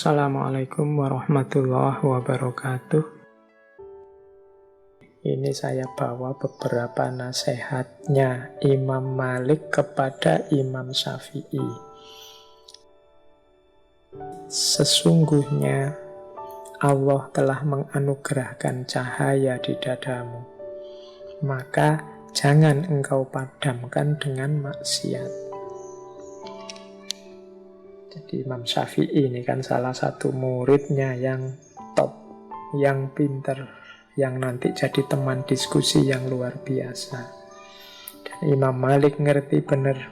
Assalamualaikum warahmatullahi wabarakatuh. Ini saya bawa beberapa nasihatnya Imam Malik kepada Imam Syafi'i. Sesungguhnya Allah telah menganugerahkan cahaya di dadamu, maka jangan engkau padamkan dengan maksiat. Jadi Imam Syafi'i ini kan salah satu muridnya yang top, yang pinter, yang nanti jadi teman diskusi yang luar biasa. Dan Imam Malik ngerti benar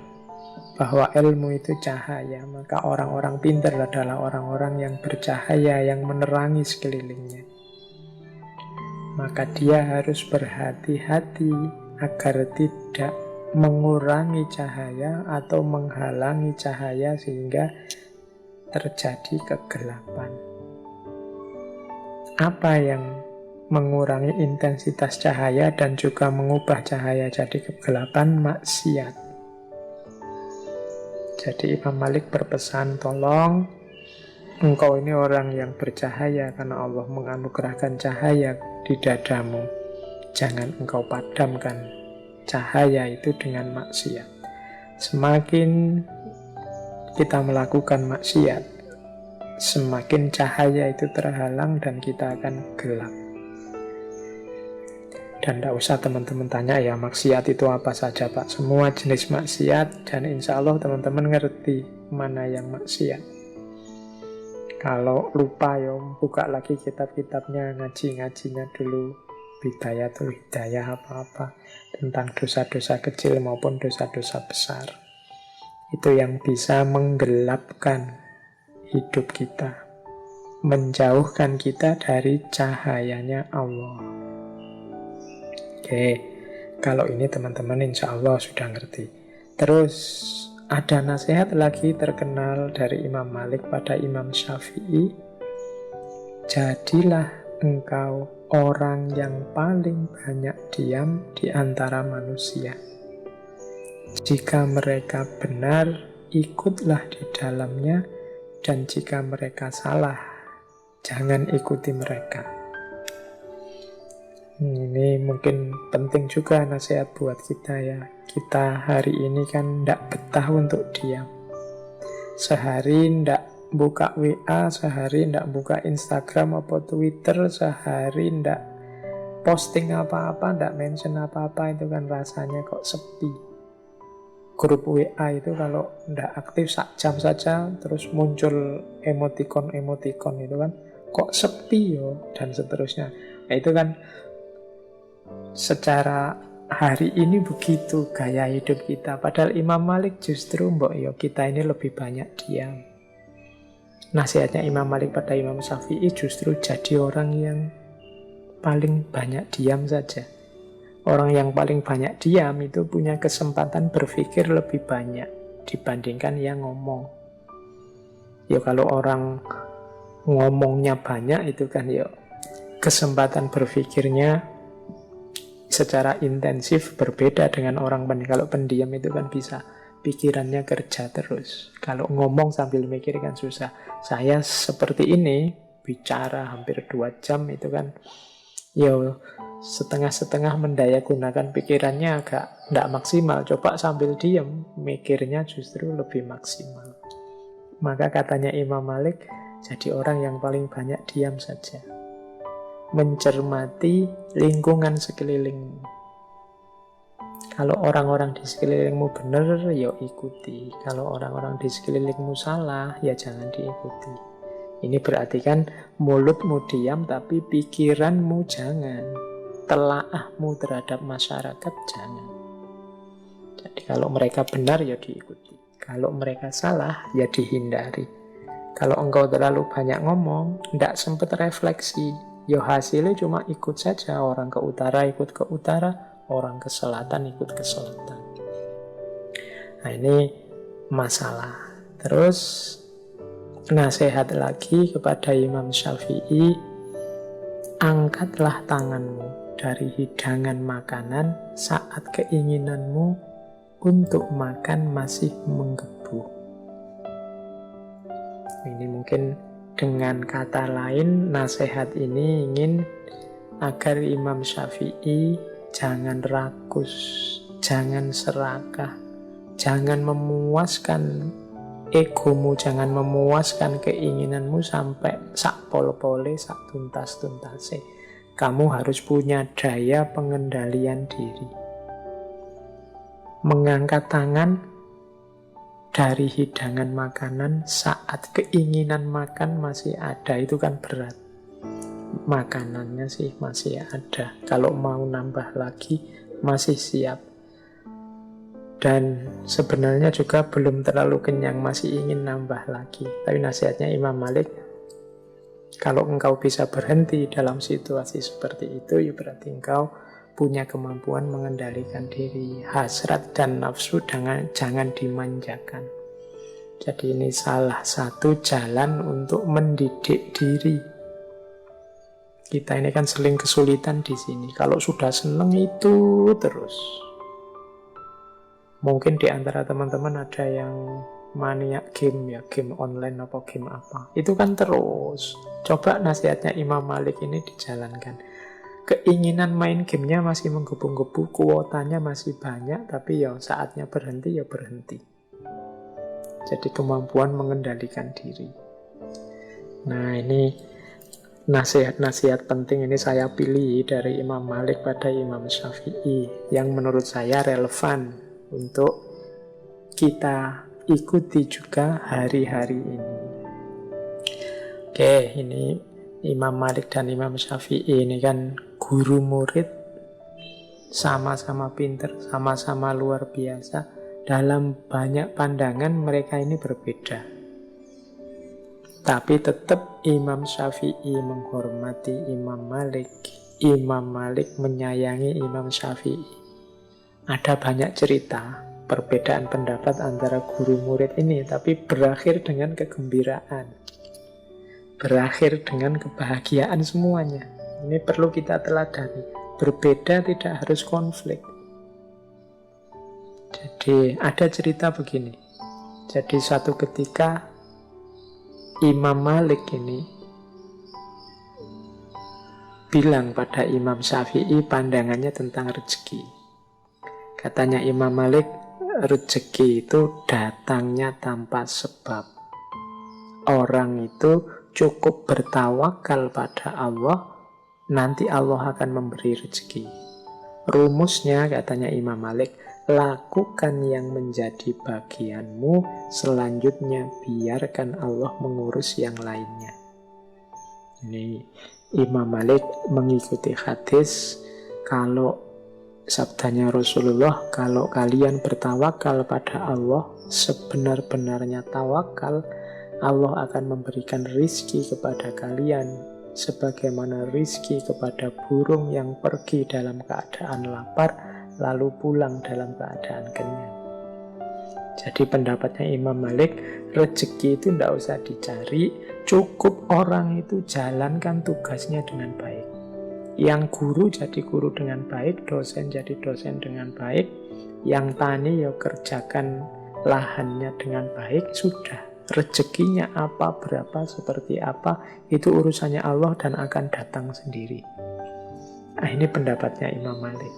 bahwa ilmu itu cahaya, maka orang-orang pinter adalah orang-orang yang bercahaya, yang menerangi sekelilingnya. Maka dia harus berhati-hati agar tidak mengurangi cahaya atau menghalangi cahaya sehingga terjadi kegelapan. Apa yang mengurangi intensitas cahaya dan juga mengubah cahaya jadi kegelapan? Maksiat. Jadi Imam Malik berpesan, tolong engkau ini orang yang bercahaya karena Allah menganugerahkan cahaya di dadamu. Jangan engkau padamkan cahaya itu dengan maksiat. Semakin kita melakukan maksiat, semakin cahaya itu terhalang dan kita akan gelap. Dan tidak usah teman-teman tanya ya maksiat itu apa saja Pak. Semua jenis maksiat, dan insya Allah teman-teman ngerti mana yang maksiat. Kalau lupa ya buka lagi kitab-kitabnya, ngaji-ngajinya dulu. Bidayatul Hidayah apa-apa tentang dosa-dosa kecil maupun dosa-dosa besar. Itu yang bisa menggelapkan hidup kita, menjauhkan kita dari cahayanya Allah. Oke, kalau ini teman-teman insya Allah sudah ngerti. Terus ada nasihat lagi terkenal dari Imam Malik pada Imam Syafi'i. Jadilah engkau orang yang paling banyak diam di antara manusia. Jika mereka benar, ikutlah di dalamnya, dan jika mereka salah, jangan ikuti mereka. Ini mungkin penting juga nasihat buat kita ya. Kita hari ini kan tidak betah untuk diam. Sehari tidak buka WA, sehari tidak buka Instagram atau Twitter, sehari tidak posting apa-apa, tidak mention apa-apa, itu kan rasanya kok sepi. Grup WA itu kalau tidak aktif sak jam saja terus muncul emoticon-emoticon itu kan kok sepi yo, dan seterusnya. Nah itu kan secara hari ini begitu gaya hidup kita. Padahal Imam Malik justru mbok yo kita ini lebih banyak diam. Nasihatnya Imam Malik pada Imam Syafi'i justru jadi orang yang paling banyak diam saja. Orang yang paling banyak diam itu punya kesempatan berpikir lebih banyak dibandingkan yang ngomong. Ya kalau orang ngomongnya banyak itu kan ya kesempatan berpikirnya secara intensif berbeda dengan orang pendiam. Kalau pendiam itu kan bisa pikirannya kerja terus. Kalau ngomong sambil mikir kan susah. Saya seperti ini bicara hampir 2 jam itu kan ya setengah-setengah mendaya gunakan pikirannya agak tidak maksimal. Coba sambil diam, mikirnya justru lebih maksimal. Maka katanya Imam Malik, jadi orang yang paling banyak diam saja, mencermati lingkungan sekelilingmu. Kalau orang-orang di sekelilingmu benar, ya ikuti. Kalau orang-orang di sekelilingmu salah, ya jangan diikuti. Ini berarti kan mulutmu diam, tapi pikiranmu jangan. Telaahmu terhadap masyarakat jangan. Jadi kalau mereka benar, ya diikuti. Kalau mereka salah, ya dihindari. Kalau engkau terlalu banyak ngomong, tidak sempat refleksi, ya hasilnya cuma ikut saja. Orang ke utara ikut ke utara, orang ke selatan ikut ke selatan. Nah ini masalah. Terus nasihat lagi kepada Imam Syafi'i, angkatlah tanganmu dari hidangan makanan saat keinginanmu untuk makan masih menggebu. Ini mungkin Dengan kata lain, nasihat ini ingin agar Imam Syafi'i jangan rakus, jangan serakah, jangan memuaskan egomu, jangan memuaskan keinginanmu sampai sak pol-pole, sak tuntas-tuntase. Kamu harus punya daya pengendalian diri. Mengangkat tangan dari hidangan makanan saat keinginan makan masih ada, itu kan berat. Makanannya sih masih ada, kalau mau nambah lagi masih siap. Dan sebenarnya juga belum terlalu kenyang, masih ingin nambah lagi. Tapi nasihatnya Imam Malik, kalau engkau bisa berhenti dalam situasi seperti itu, ya berarti engkau punya kemampuan mengendalikan diri. Hasrat dan nafsu jangan dimanjakan. Jadi ini salah satu jalan untuk mendidik diri. Kita ini kan sering kesulitan di sini. Kalau sudah seneng itu terus. Mungkin di antara teman-teman ada yang maniak game, ya game online apa game apa. Itu kan terus. Coba nasihatnya Imam Malik ini dijalankan. Keinginan main gamenya masih menggebu-gebu, kuotanya masih banyak, tapi ya saatnya berhenti ya berhenti. Jadi kemampuan mengendalikan diri. Nah, ini nasihat-nasihat penting ini saya pilih dari Imam Malik pada Imam Syafi'i yang menurut saya relevan untuk kita ikuti juga hari-hari ini. Oke, ini Imam Malik dan Imam Syafi'i ini kan guru murid, sama-sama pinter, sama-sama luar biasa. Dalam banyak pandangan mereka ini berbeda. Tapi tetap Imam Syafi'i menghormati Imam Malik. Imam Malik menyayangi Imam Syafi'i. Ada banyak cerita perbedaan pendapat antara guru murid ini, tapi berakhir dengan kegembiraan. Berakhir dengan kebahagiaan semuanya. Ini perlu kita teladani. Berbeda tidak harus konflik. Jadi ada cerita begini. Jadi suatu ketika Imam Malik ini bilang pada Imam Syafi'i pandangannya tentang rezeki. Katanya Imam Malik, rezeki itu datangnya tanpa sebab. Orang itu cukup bertawakal pada Allah, nanti Allah akan memberi rezeki. Rumusnya, katanya Imam Malik, lakukan yang menjadi bagianmu, selanjutnya biarkan Allah mengurus yang lainnya. Ini Imam Malik mengikuti hadis, kalau sabdanya Rasulullah, kalau kalian bertawakal pada Allah, sebenar-benarnya tawakal, Allah akan memberikan rizki kepada kalian, sebagaimana rizki kepada burung yang pergi dalam keadaan lapar, lalu pulang dalam keadaan kenyang. Jadi pendapatnya Imam Malik, rezeki itu tidak usah dicari, cukup orang itu jalankan tugasnya dengan baik. Yang guru jadi guru dengan baik, dosen jadi dosen dengan baik, yang tani ya kerjakan lahannya dengan baik, sudah. Rezekinya apa, berapa, seperti apa, itu urusannya Allah dan akan datang sendiri. Nah, ini pendapatnya Imam Malik.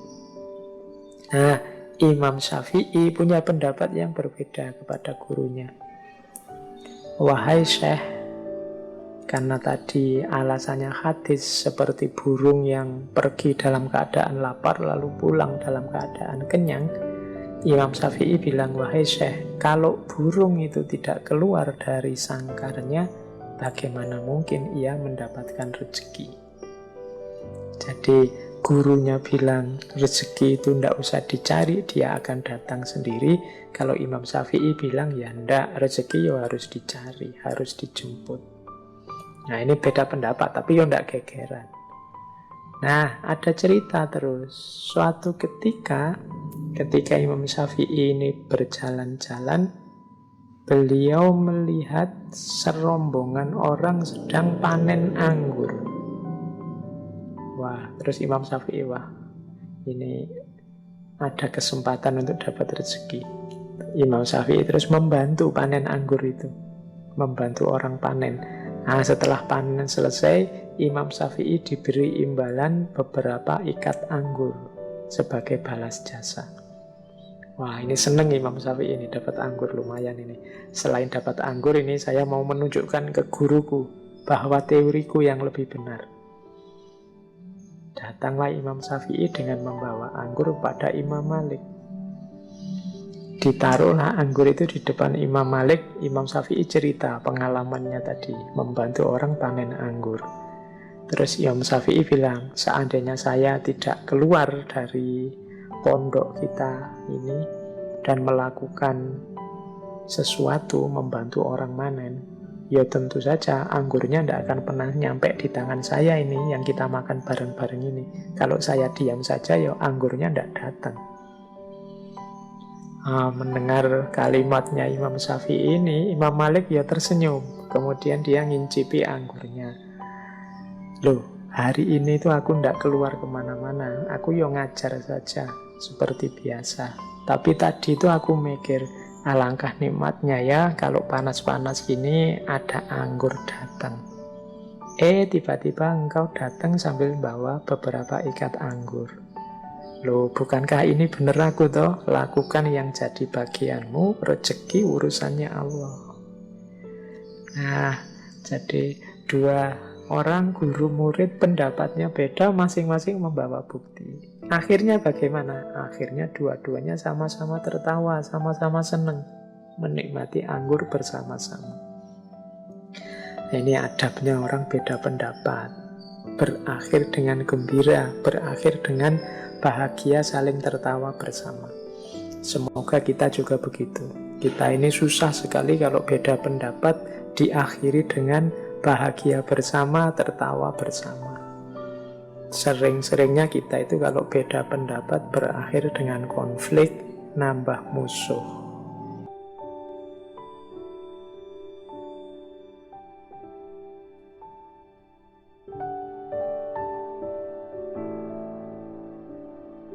Nah, Imam Syafi'i punya pendapat yang berbeda kepada gurunya. Wahai Syekh, karena tadi alasannya hadis seperti burung yang pergi dalam keadaan lapar lalu pulang dalam keadaan kenyang, Imam Syafi'i bilang, wahai Syekh, kalau burung itu tidak keluar dari sangkarnya, bagaimana mungkin ia mendapatkan rezeki? Jadi gurunya bilang rezeki itu tidak usah dicari, dia akan datang sendiri. Kalau Imam Syafi'i bilang ya ndak, rezeki ya harus dicari, harus dijemput. Nah, ini beda pendapat, tapi ya ndak gegeran. Nah, ada cerita terus. Suatu ketika Imam Syafi'i ini berjalan-jalan, beliau melihat serombongan orang sedang panen anggur. Wah, terus Imam Syafi'i, wah, ini ada kesempatan untuk dapat rezeki. Imam Syafi'i terus membantu panen anggur itu, membantu orang panen. Nah, setelah panen selesai, Imam Syafi'i diberi imbalan beberapa ikat anggur sebagai balas jasa. Wah, ini seneng Imam Syafi'i ini dapat anggur, lumayan ini. Selain dapat anggur ini, saya mau menunjukkan ke guruku bahwa teoriku yang lebih benar. Datanglah Imam Syafi'i dengan membawa anggur pada Imam Malik. Ditaruhlah anggur itu di depan Imam Malik. Imam Syafi'i cerita pengalamannya tadi, membantu orang panen anggur. Terus Imam Syafi'i bilang, seandainya saya tidak keluar dari pondok kita ini dan melakukan sesuatu membantu orang manen, ya tentu saja anggurnya tidak akan pernah nyampe di tangan saya ini yang kita makan bareng-bareng ini. Kalau saya diam saja, ya anggurnya tidak datang. Mendengar kalimatnya Imam Syafi'i ini, Imam Malik ya tersenyum. Kemudian dia ngincipi anggurnya. Loh, hari ini tuh aku ndak keluar kemana-mana. Aku yo ngajar saja, seperti biasa. Tapi tadi tuh aku mikir, alangkah nikmatnya ya kalau panas-panas gini ada anggur datang. Tiba-tiba engkau datang sambil bawa beberapa ikat anggur. Loh, bukankah ini bener aku toh? Lakukan yang jadi bagianmu, rezeki urusannya Allah. Nah, jadi dua orang guru murid pendapatnya beda, masing-masing membawa bukti. Akhirnya bagaimana? Akhirnya dua-duanya sama-sama tertawa, sama-sama senang menikmati anggur bersama-sama. Ini adabnya orang beda pendapat. Berakhir dengan gembira, berakhir dengan bahagia, saling tertawa bersama. Semoga kita juga begitu. Kita ini susah sekali kalau beda pendapat diakhiri dengan bahagia bersama, tertawa bersama. Sering-seringnya kita itu kalau beda pendapat berakhir dengan konflik, nambah musuh.